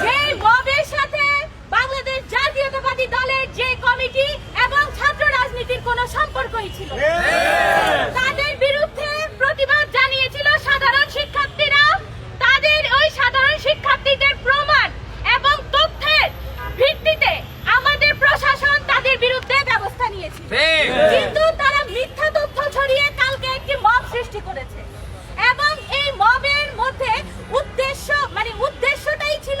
সেই মবের সাথে বাংলাদেশ জাতীয়তাবাদী দলের যে কমিটি এবং ছাত্র রাজনীতির কোনো সম্পর্কই ছিল না। তাদের বিরুদ্ধে প্রতিবাদ জানিয়েছিল সাধারণ শিক্ষার্থীরা। তাদের ওই সাধারণ শিক্ষার্থীদের প্রমাণ এবং তথ্যের ভিত্তিতে আমাদের প্রশাসন তাদের বিরুদ্ধে ব্যবস্থা নিয়েছিল, কিন্তু তারা মিথ্যা তথ্য ছড়িয়ে কালকে একটি মব সৃষ্টি করেছে। এবং এই মবের মধ্যে উদ্দেশ্যটাই ছিল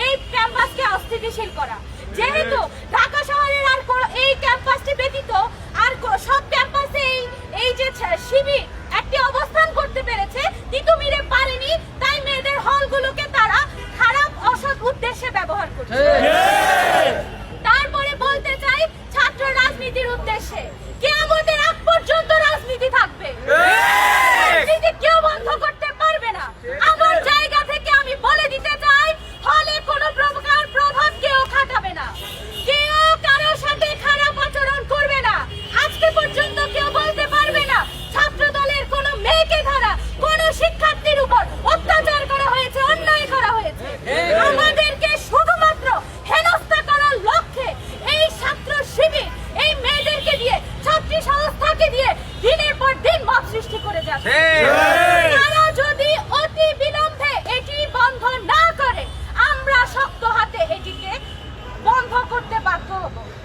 এই ক্যাম্পাসকে অস্থিতিশীল করা। যেহেতু ঢাকা শহরের আর এই ক্যাম্পাসটি ব্যতীত আর সব ক্যাম্পাসে এই যে শিবির একটি অবস্থান করতে পেরেছে, তিতুমিরে পারেনি, তাই মেয়েদের হলগুলোকে তারা খারাপ অসৎ উদ্দেশ্যে ব্যবহার করছে। তারপরে বলতে চাই ছাত্র রাজনীতির উদ্দেশ্যে, কিয়ামতের আগ পর্যন্ত রাজনীতি থাকবে, রাজনীতি কেউ বন্ধ করতে পারবে না। আমার জায়গা থেকে আমি বলে দিতে চাই, হলে কোনো প্রকার প্রভাব কেউ খাটাবে না, কেউ কারো সাথে খারাপ আচরণ করবে না। আজকে পর্যন্ত কেউ বলতে পারবে না ছাত্র দলের কোনো মেয়েকে ধরা, কোনো শিক্ষার্থীর উপর অত্যাচার করা হয়েছে, অন্যায় করা হয়েছে। আমাদেরকে শুধুমাত্র হেনস্থা করার লক্ষ্যে এই ছাত্র শিবির এই মেয়েদেরকে দিয়ে, ছাত্রী সংস্থাকে দিয়ে দিনের পর দিন মব সৃষ্টি করে যাচ্ছে।